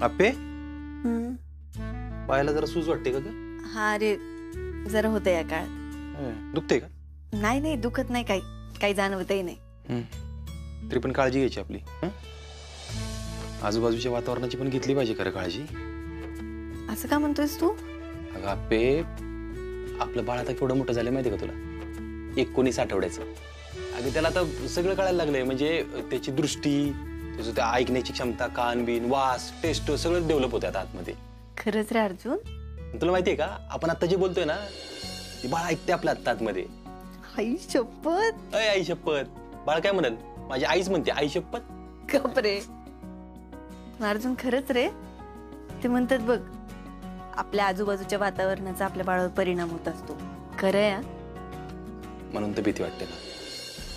आप्पे हम्म. पायाला जरा सूज वाटते का ग? हा रे, जरा होतं या काळात. दुखते का? नाही नाही, दुखत नाही, काही जाणवतही नाही. तरी पण काळजी घ्यायची आपली. आजूबाजूच्या वातावरणाची पण घेतली पाहिजे खरं काळजी. असं का म्हणतोयस तू? अगं आप्पे, आपलं बाळ आता केवढं मोठं झालं माहिती का तुला? 19 आठवड्याचं. अगं त्याला आता सगळं कळायला लागलंय, म्हणजे त्याची दृष्टी, त्याचं त्या ऐकण्याची क्षमता, कान बिन, वास, टेस्ट सगळं डेव्हलप होतं आता आतमध्ये. खरंच रे अर्जुन? तुला माहितीये का, आपण आता जे बोलतोय ना, ती बाळ ऐकते आपल्या आतमध्ये. आई शपथ. अय आई शपथ. बाळ काय म्हणल? माझी आईच म्हणते आई शपथ. गप रे अर्जुन, खरंच रे. ते म्हणतात बघ, आपल्या आजूबाजूच्या वातावरणाचा आपल्या बाळावर परिणाम होत असतो. खरं आहे. म्हणून तर भीती वाटते ना.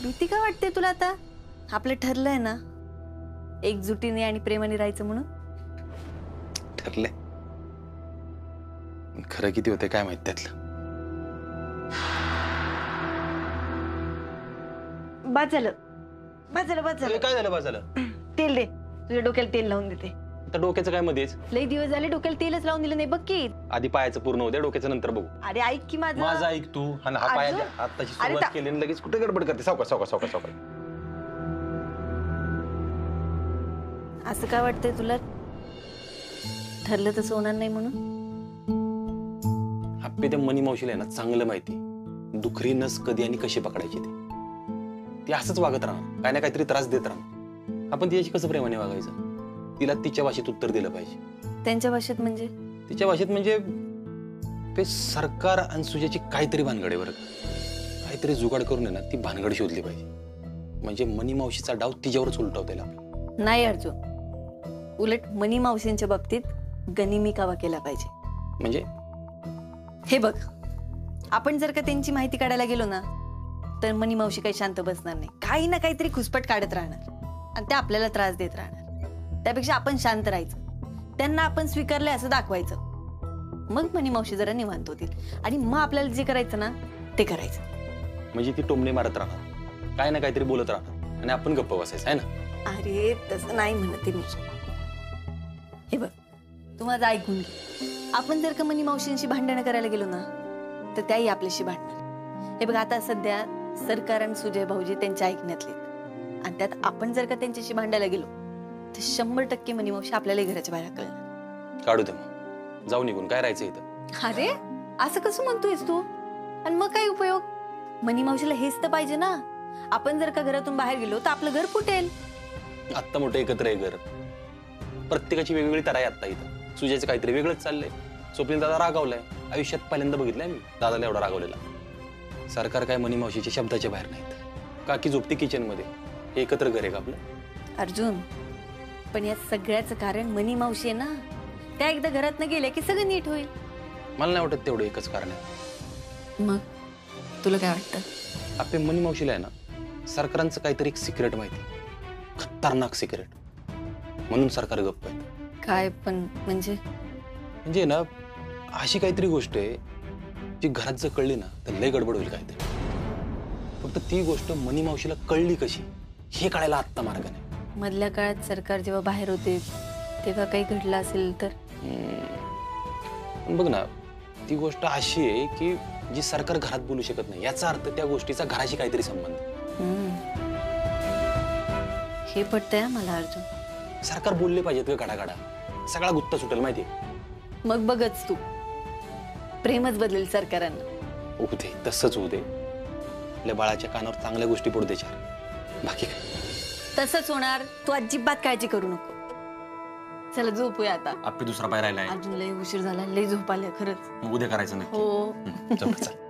भीती का वाटते तुला? आता आपलं ठरलंय ना एकजुटीने आणि प्रेमाने राहायचं म्हणून. ठरलंय. खरं किती होते काय माहित त्यातलं. बाद झालं, बाद झालं, बाद झालं. काय झालं? बा झालं. तेल दे, तुझ्या डोक्याला तेल लावून देते. आता डोक्याचं काय मध्येच? लई दिवस झाले डोक्याला तेलच लावून दिलं नाही बघ की. आधी पायाचं पूर्ण होते, डोक्याचं नंतर बघू. अरे ऐक की माझं. माझं ऐक तू. आणि हा पायाच्या आताची सुरुवात केली आणि लगेच कुठे गडबड करते? सावकाश सावकाश सावकाश सावकाश. असं काय वाटतंय तुला? ठरलं तसं होणार नाही म्हणून? आप्पे, त्या मनी मावशीला आहे ना चांगलं माहिती, दुखरी नस कधी आणि कशी पकडायची ती असंच वागत राहणार, काय ना काहीतरी त्रास देत राहणार. आपण तिच्याशी कसं प्रेमाने वागायचं? तिला तिच्या भाषेत उत्तर दिलं पाहिजे. त्यांच्या भाषेत म्हणजे? तिच्या भाषेत म्हणजे ते सरकार आणि सुजाची काहीतरी भानगड आहे बरं का. काहीतरी जुगाड करून आहे ना ती भानगड शोधली पाहिजे, म्हणजे मनी मावशीचा डाव तिच्यावरच उलटवता येईल आपल्याला. नाही अर्जुन, उलट मनी मावशींच्या बाबतीत गनिमी कावा केला पाहिजे. म्हणजे हे बघ, आपण जर का त्यांची माहिती काढायला गेलो ना, तर मनी मावशी काही शांत बसणार नाही. काही ना काहीतरी खुसपट काढत राहणार आणि ते आपल्याला त्रास देत राहणार. त्यापेक्षा आपण शांत राहायचं, त्यांना आपण स्वीकारलंय असं दाखवायचं. मग मनी मावशी जरा निवांत होतील आणि मग आपल्याला जे करायचं ना ते करायचं. म्हणजे ती टोमणे मारत राहणार, काय ना काहीतरी बोलत राहणार आणि आपण गप्प बसायचं आहे ना? अरे तसं नाही म्हणते मी. हे बघ, तू माझं ऐकून घे. आपण जर का मनी मावशींशी भांडणं करायला गेलो ना, तर त्याही आपल्याशी भांडणार. हे बघ, आता सध्या सरकार आणि सुजय भाऊजी त्यांच्या ऐकण्यातले, आणि त्यात आपण जर का त्यांच्याशी भांडायला गेलो तर 100% मनी मावशी आपल्याला घराच्या बाहेर कळणार. काढू दे मग, जाऊ निघून, काय राहायचं इथं? अरे असं कसं म्हणतोयस तू? आणि मग काय उपयोग? मनी मावशीला हेच तर पाहिजे ना, आपण जर का घरातून बाहेर गेलो तर आपलं घर फुटेल. आत्ता मोठं एकत्र आहे घर, प्रत्येकाची वेगवेगळी तरा आहे आत्ता इथं. सुजाचं काहीतरी वेगळंच चाललंय. स्वप्नील दादा रागावलाय, आयुष्यात पहिल्यांदा बघितलंय मी दादाला एवढा रागवलेला. सरकार काय मनी मावशीच्या शब्दाच्या बाहेर नाहीत. काकी झोपती किचन मध्ये, एकत्र घर आहे का आपलं? अर्जुन, पण या सगळ्याचं कारण मनी मावशी आहे ना. त्या एकदा घरात न गेल्या की सगळं नीट होईल. मला नाही वाटत तेवढं एकच कारण आहे. मग तुला काय वाटतं? आपल्या मनी मावशीला आहे ना सरकारांचं काहीतरी एक सिक्रेट माहिती, खतरनाक सिक्रेट, म्हणून सरकार गप्प आहे. काय पण? म्हणजे ना अशी काहीतरी गोष्ट आहे जी घरात जर कळली ना तर लय गडबड होईल काहीतरी. फक्त ती गोष्ट मनी मावशीला कळली कशी हे कळायला आत्ता मार्ग नाही. मधल्या काळात सरकार जेव्हा बाहेर होते तेव्हा काही घडलं असेल तर? बघ ना, ती गोष्ट अशी आहे की जी सरकार घरात बोलू शकत नाही, याचा अर्थ त्या गोष्टीचा घराशी काहीतरी संबंध. हे पटतंय मला अर्जुन. सरकार बोलले पाहिजेत का गाडा, सगळा गुत्ता सुटेल माहिती. मग बघच तू, प्रेमच बदलेल सरकारांना. होऊ दे, तसंच होऊ दे. आपल्या बाळाच्या कानावर चांगल्या गोष्टी पडू दे चार, बाकी काय. तसंच होणार, तू अजिबात काळजी करू नको. चला झोपूया आता. आपली दुसरा पाय राहिलाय. अजून लय उशीर झाला, लय झोप आल्या खरंच. मग उद्या करायचं नक्की. हो. चल.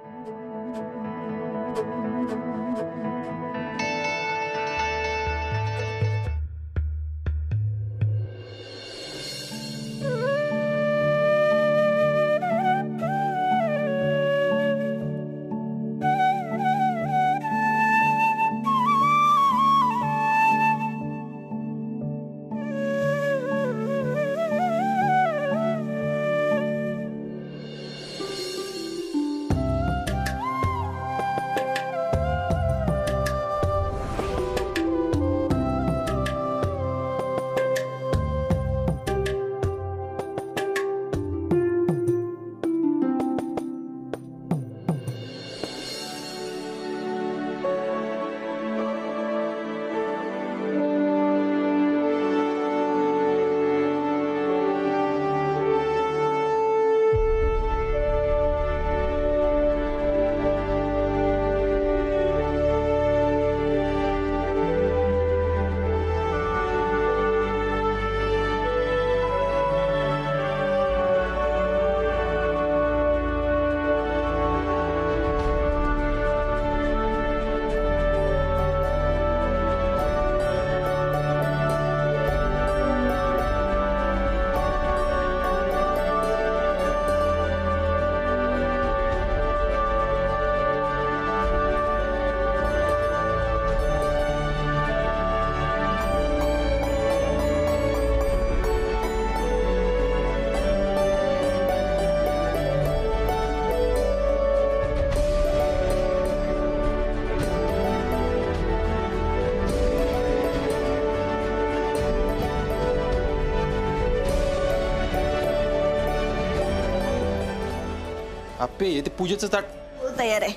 आप्पे ते पूजेचं ताट हो, तयार आहे.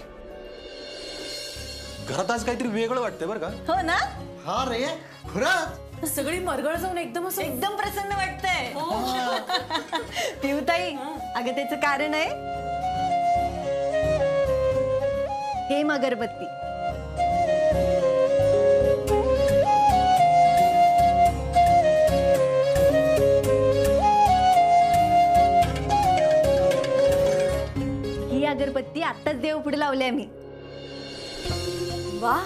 घरात आज काहीतरी वेगळं वाटतंय बरं का. हो ना. हा रे खरंच सगळी मरगळ जाऊन एकदम असं एकदम प्रसन्न वाटतंय. पिऊताई, अगं त्याचं कारण आहे हेम अगरबत्ती. ही अगरबत्ती आत्ताच देवपुढे लावली आम्ही. वा.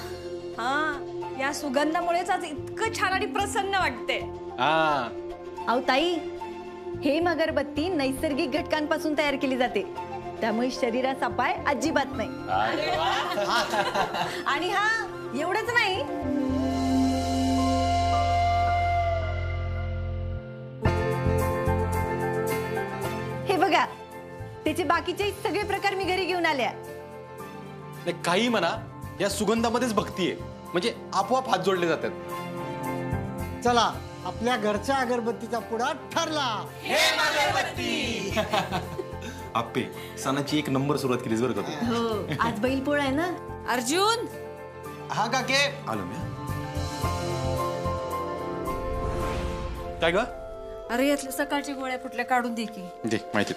हा, या सुगंधामुळेच आज इतकं छान आणि प्रसन्न वाटते. हा अहो ताई, हेम अगरबत्ती नैसर्गिक घटकांपासून तयार केली जाते, त्यामुळे शरीरास अपाय अजिबात नाही. आणि हा एवढंच नाही, हे बघा त्याचे बाकीचे सगळे प्रकार मी घरी घेऊन आल्या. नाही काही म्हणा, या सुगंधामध्येच भक्ती आहे, म्हणजे आपोआप हात जोडले जातात. चला आपल्या घरच्या अगरबत्तीचा पुडा ठरला. आप्पे सणाची एक नंबर सुरुवात केलीस बरं का तू. हो, आज बैलपोळा आहे ना. अर्जुन, हा काके आलो मी. काय ग अरे यातल्या सकाळची गोळ्या फुटल्या काढून दे की. दे माहिती.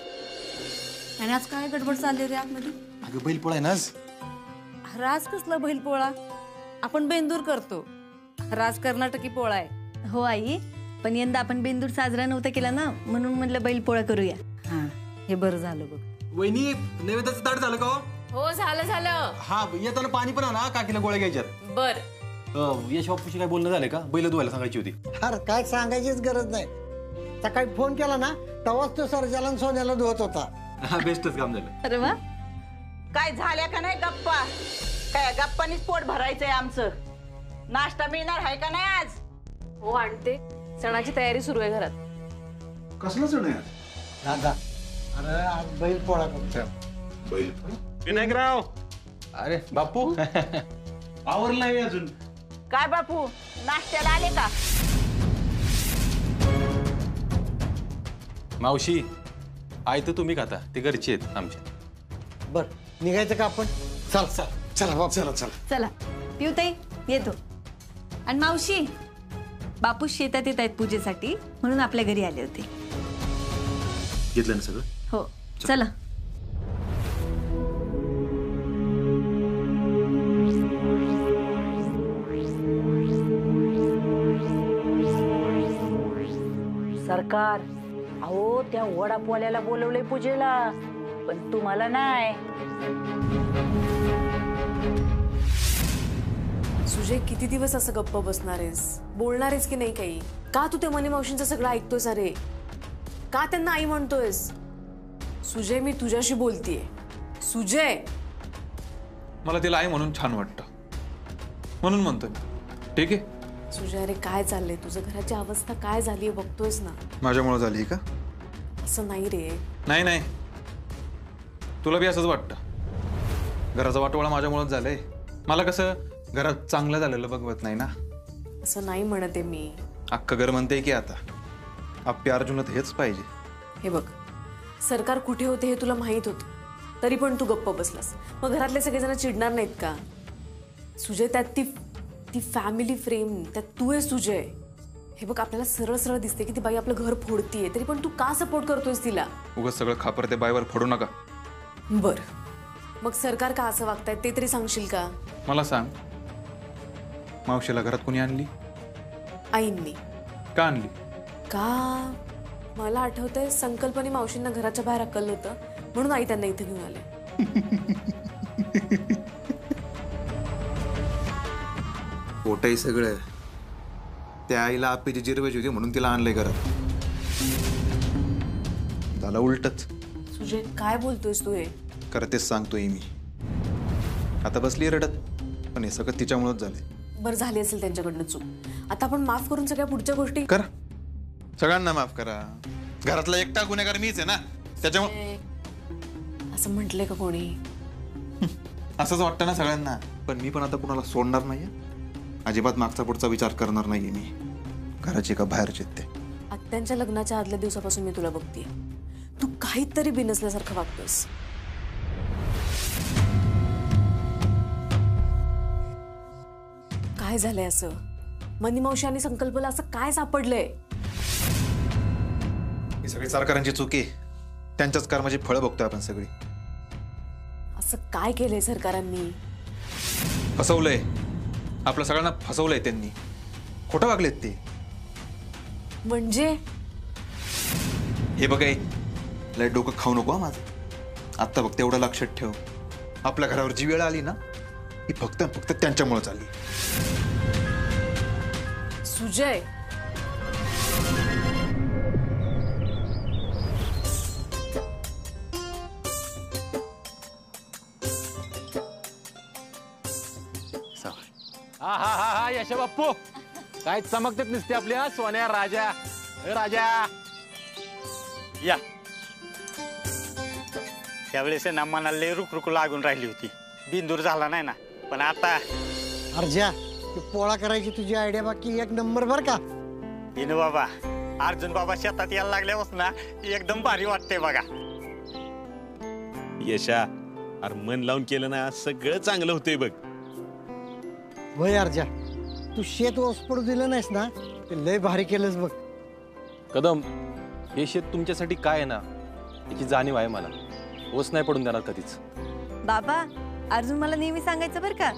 आणि आज काय गडबड चालली रे आतमध्ये? अगं बैलपोळा आहे ना आज. राज कसला बैलपोळा? आपण बेंदूर करतो, राज कर्नाटकी पोळा आहे. हो आई, पण यंदा आपण बेंदूर साजरा नव्हता केला ना, म्हणून म्हटलं बैलपोळा करूया. हा, हे बरं झालं बघ. वहिनी नैवेद्याचं ताट झालं का हो? हो, झालं झालं. हा येताना पाणी पण आणा, काकीला गोळ्या घ्यायच्यात. बर. यश बापूशी काय बोलणं झालं का? बैल धुवायला सांगायची होती. अरे काय सांगायचीच गरज नाही. सकाळी फोन केला ना तेव्हाच तो सर्जाला सोन्याला धुवत होता. बेस्टच काम झालं. अरे वा. काय झाल्या का नाही गप्पा? काय गप्पानीच पोट भरायचंय आमचं. नाश्ता मिळणार आहे का नाही आज? हो आणते, सणाची तयारी सुरू आहे घरात. कसलं सण आहे दादा, अरे आज बैल पोळा करतो. बैल विनायकराव अरे बापू आवरलं नाही अजून. काय बापू, नाश्त्याला आले का? मावशी आई तर तुम्ही खाता, ते घरचे आहेत आमच्या. बर निघायचं का आपण? चल चल चला बाप. चला चला. चला पिऊताई येतो. आणि मावशी, बापू शेतात येत आहेत पूजेसाठी, म्हणून आपल्या घरी आले होते. घेतलं ना सगळं? हो चला. सरकार, अहो त्या वडापोल्याला बोलवलंय पूजेला, पण तुम्हाला नाही. सुजय, किती दिवस असं गप्प बसणार आहेस? बोलणार आहेस की नाही काही? का तू त्या मनी मावशींचं सगळं ऐकतोयस? अरे का त्यांना आई म्हणतोयस? सुजय, मी तुझ्याशी बोलतीये. सुजय, मला तिला आई म्हणून छान वाटतं, म्हणून म्हणतोय. ठीक आहे. सुजय, अरे काय चाललंय तुझं? घराची अवस्था काय झालीये बघतोयस ना. माझ्यामुळे झाली का? असं नाही रे. नाही नाही, तुला बी असंच वाटतं. घराचा वाटोळा माझ्यामुळेच झालंय. मला कसं घरात चांगलं झालेलं बघवत नाही ना. असं नाही म्हणते मी. अख्खं घर म्हणते की आता आप्पे अर्जुनला तर हेच पाहिजे. हे बघ, सरकार कुठे होते हे तुला माहित होतं, तरी पण तू गप्प बसलास. मग घरातले सगळेजण चिडणार नाहीत का? सुजय, त्यात ती फॅमिली फ्रेम, त्यात तू आहेस सुजय. हे बघ, आपल्याला सरळ सरळ दिसते की ती बाई आपलं घर फोडतीये, तरी पण तू का सपोर्ट करतोयस तिला? उगाच सगळं खापर त्या बाईवर फोडू नका. बर, मग सरकार का असं वागतायत ते तरी सांगशील का? मला सांग, मावशीला घरात कोणी आणली? आईंनी. का आणली? का मला आठवतंय, संकल्पने मावशींना घराच्या बाहेर हकललं होतं, म्हणून आई त्यांना इथे घेऊन आले. पोटाई सगळं त्या आईला आप्पीची जिरवायची होती म्हणून तिला आणलंय घरात. झालं उलटच. सुजय, काय बोलतोयस तू? हे करतेच सांगतोय मी. आता बसली रडत, पण हे सगळं तिच्यामुळेच झालंय. बरं, झाली असेल त्यांच्याकडनं चूक. आता आपण माफ करून सगळ्या पुढच्या गोष्टी करा. सगळ्यांना माफ करा. घरातला एकटा गुन्हेगार मीच आहे ना, त्याच्यामुळे असं म्हटलंय का कोणी? असंच वाटतं ना सगळ्यांना. पण मी पण आता कुणाला सोडणार नाहीये. अजिबात मागचा पुढचा विचार करणार नाहीये मी. घराची का बाहेरचे ते. आत्यांच्या लग्नाच्या आदल्या दिवसापासून मी तुला बघतीये. तू काहीतरी बिनसल्यासारखं वागतोस. काय झालंय असं? मनी मावशी आणि संकल्पला असं काय सापडलंय? ही सगळी सरकारांची चुकी, त्यांच्याच कर्माची फळं बघतोय आपण सगळी. असं काय केलंय सरकारांनी? फसवलंय आपल्या सगळ्यांना, फसवलंय त्यांनी. खोटं वागलेत ते. म्हणजे हे बघाय लय डोकं खाऊ नको हा माझं. आत्ता फक्त एवढं लक्षात ठेव, आपल्या घरावर जी वेळ आली ना ही फक्त फक्त त्यांच्यामुळे आली. सुजय, हा हा हा हा यशा बाप्पू, काय चमकतेत नसते आपल्या सोन्या राजा. राजा या त्यावेळेस ना मनाला लय रुक लागून राहिली होती. बिंदूर झाला नाही ना, पण आता अर्जा ती पोळा करायची तुझी आयडिया बाकी एक नंबर बर का. इनू बाबा, अर्जुन बाबा शेतात यायला लागल्यापासून ना एकदम भारी वाटते बघा. यशा, अरे मन लावून केलं ना सगळं चांगलं होतंय बघ. वय अर्जा, तू शेत ओस पडू दिलं नाहीस ना ते लय भारी केलंस बघ. कदम, हे शेत तुमच्यासाठी काय आहे ना याची जाणीव आहे मला. ओस नाही पडून देणार कधीच. बाबा, अर्जुन मला नेहमी सांगायचं बरं का,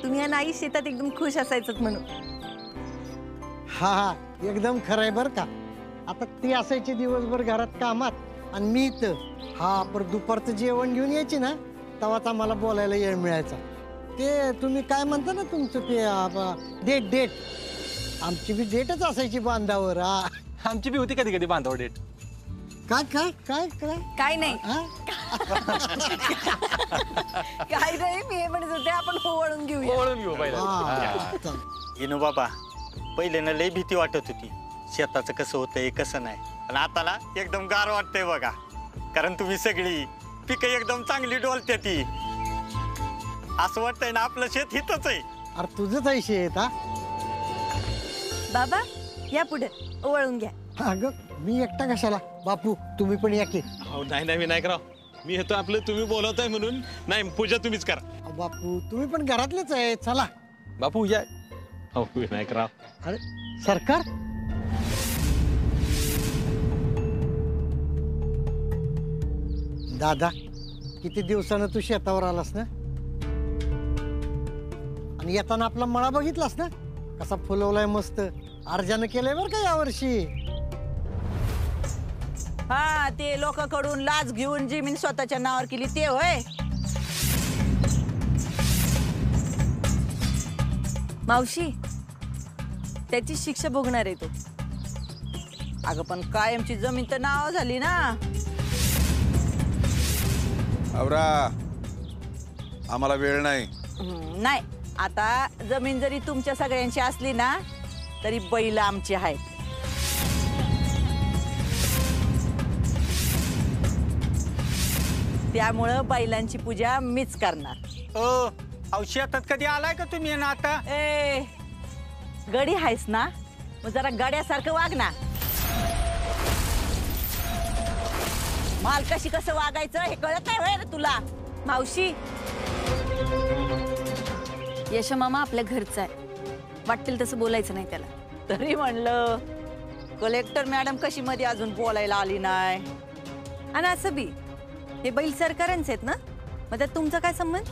तुम्ही या नाही शेतात एकदम खुश असायचं म्हणून. हा हा, एकदम खरंय बर का. आता ती असायची दिवसभर घरात कामात आणि मी इथं. हा, पर दुपारचं जेवण घेऊन यायची ना तेव्हाच आम्हाला बोलायला वेळ मिळायचा. ते तुम्ही काय म्हणता ना तुमचं ते डेट आमची बी डेटच असायची बांधावर. हा, आमची बी होती कधी कधी बांधावर डेट. काय काय काय काय काय नाही, हा? काय नाही, मी हे म्हणत होते आपण ओवाळून घेऊया. ओळून घेऊ पहिला. हा, चल. इनू बाबा, पहिले ना लय भीती वाटत होती शेताचं कसं होतंय कसं नाही, पण आता ना एकदम गार वाटतंय बघा. कारण तुम्ही सगळी पिकं एकदम चांगली डोलते ती. असं वाटतंय ना आपलं शेत हितच आहे. अरे तुझंच आहे शेत. हा बाबा, या पुढे ओवाळून घ्या. अगं मी एकटा कशाला, बापू तुम्ही पण या की. अहो नाही विनायकराव, मी येतो आपलं, तुम्ही बोलवताय म्हणून. नाही, पूजा तुम्हीच करा. बापू तुम्ही पण घरातलेच आहे, चला. बापू या. हो विनायकराव. अरे सरकार, दादा किती दिवसानं तू शेतावर आलास ना, आणि येताना आपला मळा बघितलास ना कसा फुलवलाय मस्त. अर्जानं केलंय बर का यावर्षी. हा, ते लोकांकडून लाच घेऊन जमीन स्वतःच्या नावावर केली ते होय. मावशी, त्याची शिक्षा भोगणार आहे तो. अगं पण कायमची जमीन तर नाव झाली ना. आवरा, आम्हाला वेळ नाही. नाही, आता जमीन जरी तुमच्या सगळ्यांची असली ना तरी बैल आमची आहेत. त्यामुळं बैलांची पूजा मीच करणार. अहो शेतात कधी आलाय का तुम्ही ना आता? ए, गडी आहेस ना, मग जरा गड्यासारखं वाग ना. माल कशी कसं वागायचं हे कळत नाही होय रे तुला? मावशी, यशा मामा आपल्या घरचा आहे, वाटेल तसं बोलायचं नाही त्याला. तरी म्हणलं कलेक्टर मॅडम कशी मध्ये अजून बोलायला आली नाही. आणि असं बी हे बैल सरकारांचे आहेत ना, मग त्यात तुमचा काय संबंध?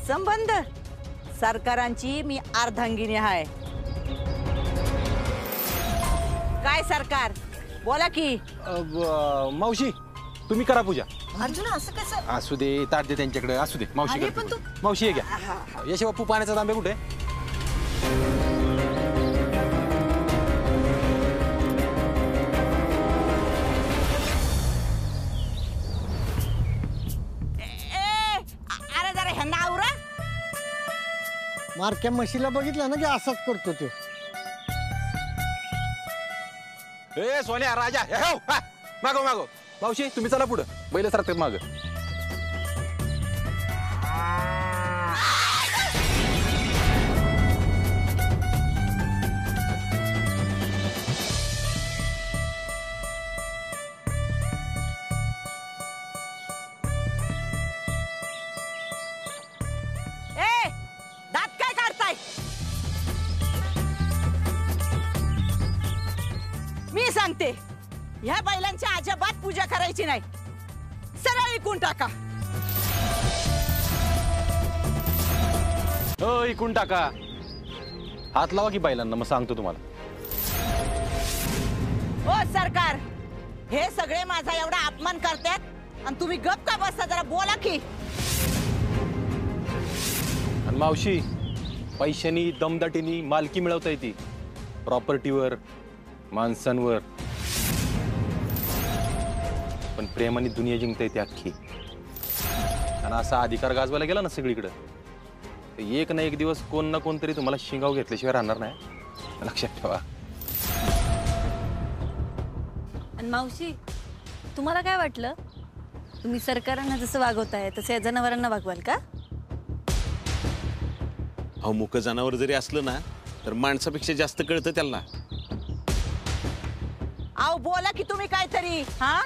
संबंध सरकारांची मी अर्धांगिनी आहे. काय सरकार, बोला की. मावशी तुम्ही करा पूजा. अर्जुन असं कसं? असू दे, ताट दे त्यांच्याकडे. असू दे मावशी अरे, करते पण पूजा. मावशी हे घ्या. यशा बाप्पू, पाण्याचा तांबे कुठे? अरे जरा ह्यांना आवरा. मारक्या म्हशीला बघितलं ना की असाच करतो तो. ए सोन्या राजा, हे हो, हा, मागो मागो. मावशी तुम्ही चला पुढं, बैल सरकतात माग. सांगते, ह्या बैलांची अजिबात पूजा करायची नाही. सरळ विकून टाका. हो, इकून टाका. हात लावा की बैलांना, मग सांगतो तुम्हाला. ओ सरकार, हे सगळे माझा एवढा अपमान करतात आणि तुम्ही गप का बसता? जरा बोला की. आणि मावशी, पैशानी दमदाटीनी मालकी मिळवता येते, प्रॉपर्टीवर, माणसांवर. पण प्रेमाने दुनिया जिंकता येते अख्खी. आणि असा अधिकार गाजवायला गेला ना सगळीकडे, तर एक ना एक दिवस कोण ना कोणतरी तुम्हाला शिंगाव घेतल्याशिवाय राहणार नाही, लक्षात ठेवा. आणि मावशी, तुम्हाला काय वाटलं? तुम्ही सरकारांना जसं वागवताय तसं या जनावरांना वागवाल का? अहो, मुक जनावर जरी असलं ना तर माणसापेक्षा जास्त कळतं त्याला. आव बोला की तुम्ही काहीतरी. हा,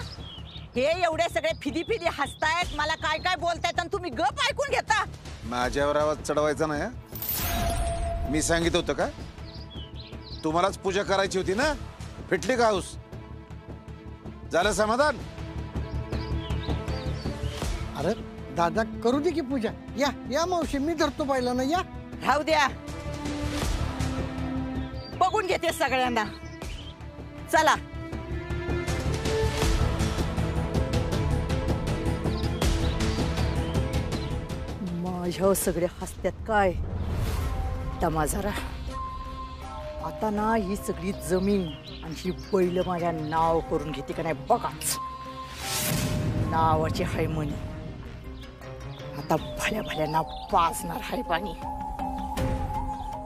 हे एवढे सगळे फिदी फिदी हसतायत, मला काय काय बोलतायत आणि तुम्ही गप ऐकून घेता. माझ्यावर आवाज चढवायचा नाही हं? मी सांगितलं होतं का तुम्हालाच पूजा करायची होती ना? फिटली का हाऊस? झालं समाधान? अरे दादा, करू दे की पूजा. या या मावशी, मी धरतो बैलांना. या. राहू द्या, बघून घेते सगळ्यांना. चला. माझ्या सगळे हसत्यात काय दमा जरा. आता ना ही सगळी जमीन आणि ही बैल माझ्या नाव करून घेते का नाही बघाच. नावाची हाय म्हणी, आता भल्या भल्याना पाजणार हाय पाणी.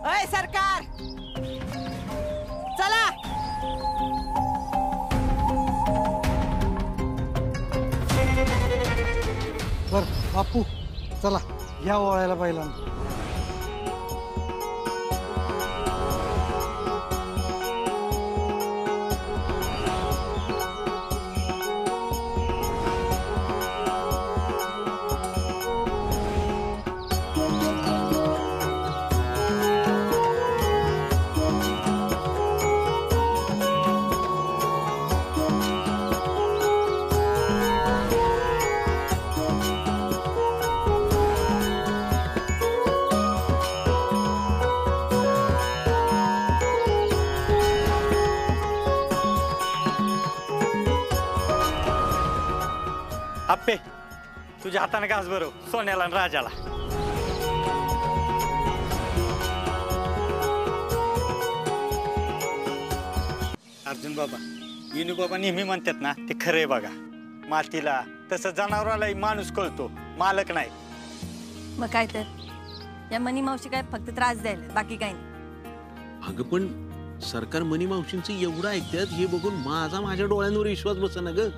अय सरकार, चला. बर बापू, चला या ओळायला बैलांना. आप्पे, तुझ्या हाताने घास भरव सोन्याला आणि राजाला. अर्जुन बाबा, विनू बाबा नेहमी म्हणतात ना, ते खरंय बघा. मातीला तसं जनावरालाही माणूस कळतो, मालक नाही. मग काय तर, या मनी मावशी काय फक्त त्रास द्यायला, बाकी काय नाही. अगं पण सरकार मनी मावशींचं एवढं ऐकतात हे बघून माझ्या डोळ्यांवर विश्वास बसना ग.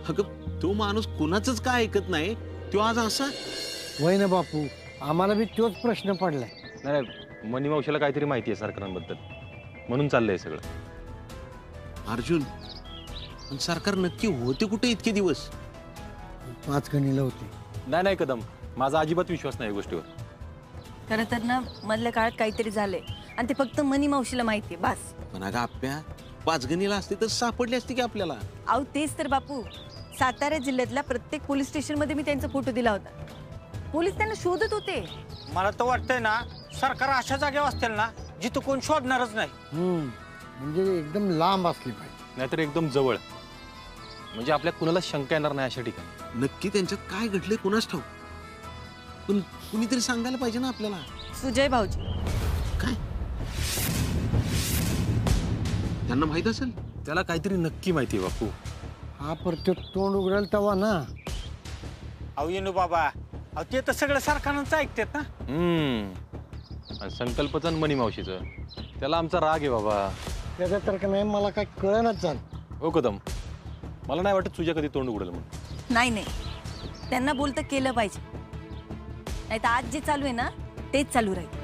अगं तो माणूस कुणाचंच काय ऐकत नाही, तो आज असा. वय ना बापू, आम्हाला बी तोच प्रश्न पडलाय. नाही, मनी मावशीला काहीतरी माहिती आहे सरकारांबद्दल, म्हणून चाललंय सगळं. अर्जुन, पण सरकार नक्की होते कुठे इतके दिवस? 5 गणीला होते. नाही कदम, माझा अजिबात विश्वास नाही या गोष्टीवर. खरं तर ना, मधल्या काळात काहीतरी झालंय आणि ते फक्त मनी मावशीला माहितीये, बस. पण अगं आप्या, 5 गणीला असते तर सापडली असते की आपल्याला. अहो तेच तर बापू, सातारा जिल्ह्यातल्या प्रत्येक पोलीस स्टेशन मध्ये मी त्यांचा फोटो दिला होता. पोलीस त्यांना शोधत होते. मला तर वाटतंय ना, सरकार अशा जागेवर असतील ना जिथं कोण शोधणारच नाही. म्हणजे एकदम लांब असली पाहिजे, नाहीतर एकदम जवळ, म्हणजे आपल्या कुणाला शंका येणार नाही अशा ठिकाणी. नक्की त्यांच्यात काय घडले कुणास ठाऊक, पण कुणीतरी सांगायला पाहिजे ना आपल्याला. सुजय भाऊजी. काय त्यांना माहित असेल? त्याला काहीतरी नक्की माहिती आहे बापू. हा परत तोंड उघडेल तेव्हा ना. अहो विनू बाबा, अहो ते तर सगळं सरकारच ऐकतात ना. आणि संकल्पचं आणि मनी मावशीचं, त्याला आमचा राग आहे बाबा. त्याच्या तर का नाही, मला काय कळेनाच झालं. हो कदम, मला नाही वाटत तुझ्या कधी तोंड उघडेल म्हणून. नाही, त्यांना बोलतं केलं पाहिजे, नाही तर आज जे चालू आहे ना तेच चालू राहील.